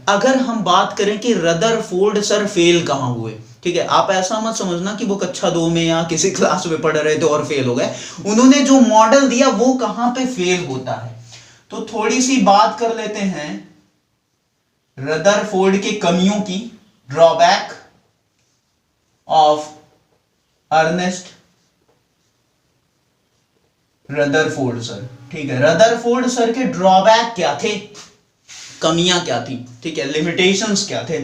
अगर हम बात करें कि रदरफोर्ड सर फेल कहाँ हुए, ठीक है, आप ऐसा मत समझना कि वो कक्षा 2 में या किसी क्लास में पढ़ रहे थे और फेल हो गए। उन्होंने जो मॉडल दिया वो कहां पे फेल होता है। तो थोड़ी सी बात कर लेते हैं रदरफोर्ड की कमियों की, drawback of Ernest Rutherford sir. ठीक है, रदरफोर्ड सर के ड्रॉबैक क्या थे, कमियां क्या थी, ठीक है, लिमिटेशंस क्या थे।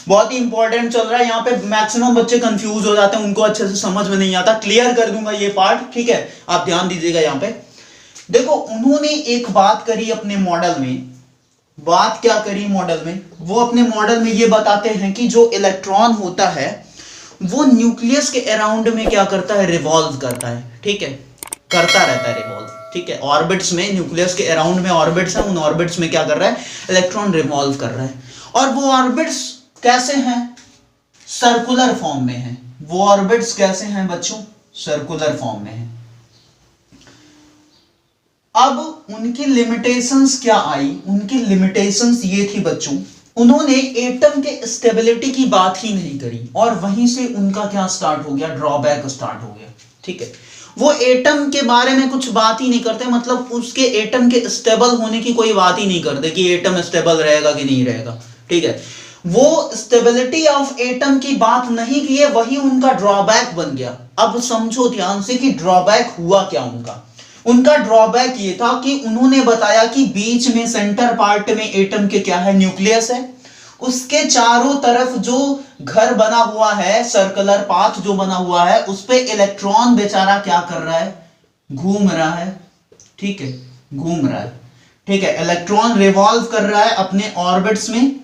बहुत ही इंपॉर्टेंट चल रहा है यहाँ पे, मैक्सिमम बच्चे कंफ्यूज हो जाते हैं, उनको अच्छे से समझ में नहीं आता, क्लियर कर दूंगा ये पार्ट, ठीक है, आप ध्यान दीजिएगा यहाँ पे। देखो उन्होंने एक बात करी अपने मॉडल में, बात क्या करी मॉडल में, वो अपने मॉडल में ये बताते हैं कि जो इलेक्ट्रॉन होता है वो न्यूक्लियस के अराउंड में क्या करता है, रिवॉल्व करता है, ठीक है, करता रहता है रिवॉल्व, ठीक है, ऑर्बिट्स में, न्यूक्लियस के अराउंड में ऑर्बिट्स हैं, उन ऑर्बिट्स में क्या कर रहा है, इलेक्ट्रॉन रिवॉल्व कर रहा है। और वो ऑर्बिट्स कैसे हैं, सर्कुलर फॉर्म में हैं। वो ऑर्बिट्स कैसे हैं बच्चों, सर्कुलर फॉर्म में हैं। अब उनकी लिमिटेशंस क्या आई, उनकी लिमिटेशंस ये थी बच्चों, उन्होंने एटम के स्टेबिलिटी की बात ही नहीं करी, और वहीं से उनका क्या स्टार्ट हो गया, ड्रॉबैक स्टार्ट हो गया, ठीक है। वो एटम के बारे में कुछ बात ही नहीं करते, मतलब उसके एटम के स्टेबल होने की कोई बात ही नहीं करते कि एटम स्टेबल रहेगा कि नहीं रहेगा, ठीक है। वो स्टेबिलिटी ऑफ एटम की बात नहीं की है, वही उनका ड्रॉबैक बन गया। अब समझो ध्यान से कि ड्रॉबैक हुआ क्या उनका। उनका ड्रॉबैक ये था कि उन्होंने बताया कि बीच में सेंटर पार्ट में एटम के क्या है, न्यूक्लियस है, उसके चारों तरफ जो घर बना हुआ है, सर्कुलर पाथ जो बना हुआ है, उस पे इलेक्ट्रॉन बेचारा क्या कर रहा है, घूम रहा है, ठीक है, घूम रहा है, ठीक है, इलेक्ट्रॉन रिवॉल्व कर रहा है अपने ऑर्बिट्स में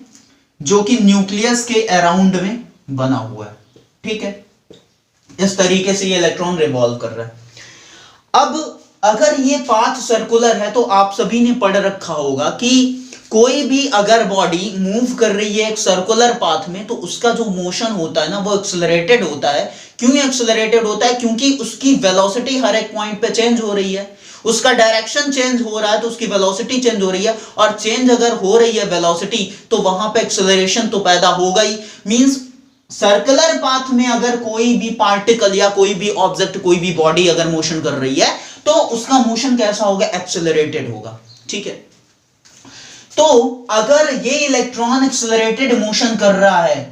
जो कि न्यूक्लियस के अराउंड में बना हुआ है, ठीक है, इस तरीके से ये इलेक्ट्रॉन रिवॉल्व कर रहा है। अब अगर ये पाथ सर्कुलर है तो आप सभी ने पढ़ रखा होगा कि कोई भी अगर बॉडी मूव कर रही है एक सर्कुलर पाथ में तो उसका जो मोशन होता है ना वो एक्सेलरेटेड होता है। क्यों एक्सेलरेटेड होता है, क्योंकि उसकी वेलोसिटी हर एक पॉइंट पे चेंज हो रही है, उसका डायरेक्शन चेंज हो रहा है तो उसकी वेलोसिटी चेंज हो रही है, और चेंज अगर हो रही है वेलोसिटी तो वहां पे एक्सेलरेशन तो पैदा होगा ही। मींस सर्कुलर पाथ में अगर कोई भी पार्टिकल या कोई भी ऑब्जेक्ट, कोई भी बॉडी अगर मोशन कर रही है तो उसका मोशन कैसा होगा, एक्सेलरेटेड होगा, ठीक है। तो अगर ये इलेक्ट्रॉन एक्सेलरेटेड मोशन कर रहा है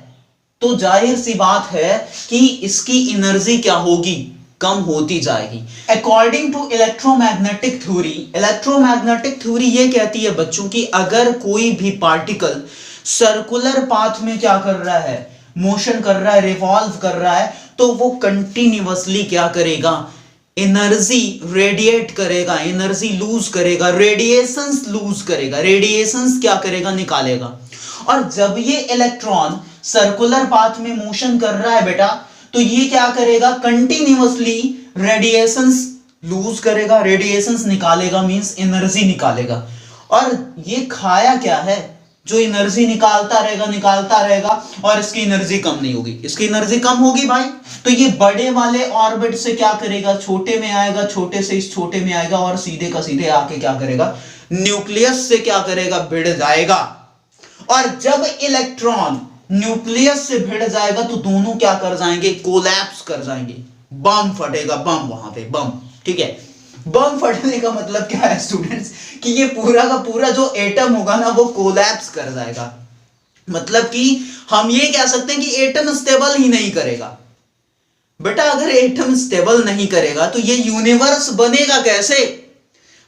तो जाहिर सी बात है कि इसकी एनर्जी क्या होगी, कम होती जाएगी। According to electromagnetic theory, electromagnetic theory ये कहती है बच्चों कि अगर कोई भी पार्टिकल सर्कुलर पाथ में क्या कर रहा है, मोशन कर रहा है, रिवॉल्व कर रहा है, तो वो कंटिन्यूअसली क्या करेगा, एनर्जी रेडिएट करेगा, एनर्जी लूज करेगा, रेडिएशंस लूज करेगा, रेडिएशंस क्या करेगा, निकालेगा। और जब ये इलेक्ट्रॉन सर्कुलर पाथ में मोशन कर रहा है बेटा तो ये क्या करेगा, कंटिन्यूअसली रेडिएशंस लूज करेगा, रेडिएशंस निकालेगा, मींस एनर्जी निकालेगा। और ये खाया क्या है, जो एनर्जी निकालता रहेगा और इसकी एनर्जी कम नहीं होगी, इसकी एनर्जी कम होगी भाई, तो ये बड़े वाले ऑर्बिट से क्या करेगा, छोटे में आएगा, छोटे से इस छोटे में आएगा और सीधे का सीधे आके क्या करेगा, न्यूक्लियस से क्या करेगा, भिड़ जाएगा। और जब इलेक्ट्रॉन न्यूक्लियस से भिड़ जाएगा तो दोनों क्या कर जाएंगे, कोलैप्स कर जाएंगे, बम फटेगा, बम वहां पे बम, ठीक है। बम फटने का मतलब क्या है स्टूडेंट्स, कि ये पूरा का पूरा जो एटम होगा ना वो कोलैप्स कर जाएगा। मतलब कि हम ये कह सकते हैं कि एटम स्टेबल ही नहीं करेगा। बेटा अगर एटम स्टेबल नहीं करेगा तो ये यूनिवर्स बनेगा कैसे।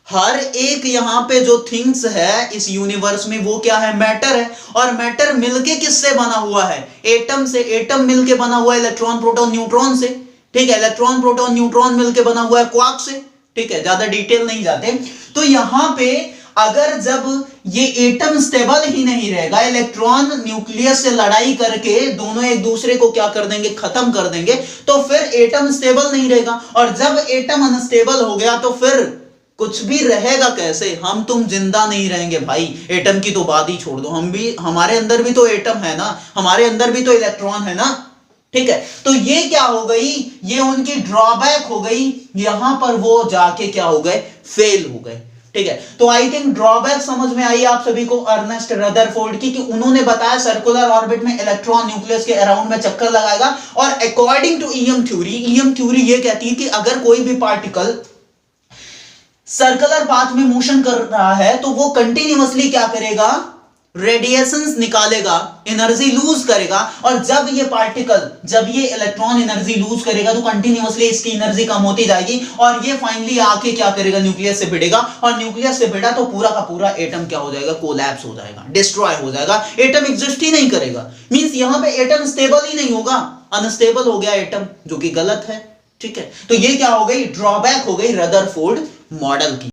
हर एक यहां पे जो थिंग्स है इस यूनिवर्स में वो क्या है, मैटर है, और मैटर मिलके किससे बना हुआ है, एटम से। एटम मिलके बना हुआ है इलेक्ट्रॉन प्रोटॉन न्यूट्रॉन से, ठीक है, इलेक्ट्रॉन प्रोटॉन न्यूट्रॉन मिलके बना हुआ है क्वार्क से, ठीक है, ज्यादा डिटेल नहीं जाते। तो यहां पे अगर जब ये एटम स्टेबल ही नहीं रहेगा, इलेक्ट्रॉन न्यूक्लियस से लड़ाई करके दोनों एक दूसरे को क्या कर देंगे, खत्म कर देंगे, तो फिर एटम स्टेबल नहीं रहेगा। और जब एटम अनस्टेबल हो गया तो फिर कुछ भी रहेगा कैसे, हम तुम जिंदा नहीं रहेंगे भाई। एटम की तो बात ही छोड़ दो, हम भी, हमारे अंदर भी तो एटम है ना, हमारे अंदर भी तो इलेक्ट्रॉन है ना, ठीक है। तो ये क्या हो गई, ये उनकी ड्रॉबैक हो गई, यहां पर वो जाके क्या हो गए, फेल हो गए। ठीक है, तो आई थिंक ड्रॉबैक समझ में आई आप सभी को अर्नेस्ट रदरफोर्ड की, कि उन्होंने बताया सर्कुलर ऑर्बिट में इलेक्ट्रॉन न्यूक्लियस के अराउंड में चक्कर लगाएगा, और अकॉर्डिंग टू ईएम थ्योरी ये कहती है कि अगर कोई भी पार्टिकल सर्कुलर पाथ में मोशन कर रहा है तो वो कंटिन्यूअसली क्या करेगा, रेडिएशंस निकालेगा, एनर्जी लूज करेगा, और जब ये इलेक्ट्रॉन एनर्जी लूज करेगा तो कंटिन्यूअसली इसकी एनर्जी कम होती जाएगी, और ये फाइनली आके क्या करेगा, न्यूक्लियस से भिड़ेगा, और न्यूक्लियस से भिड़ा तो पूरा का पूरा एटम क्या हो जाएगा, कोलैप्स हो जाएगा, डिस्ट्रॉय हो जाएगा, एटम एग्जिस्ट ही नहीं करेगा। मींस यहां पे एटम स्टेबल ही नहीं होगा, अनस्टेबल हो गया एटम, जो कि गलत है। ठीक है, तो ये क्या हो गई, ड्रॉबैक हो गई रदरफोर्ड मॉडल की।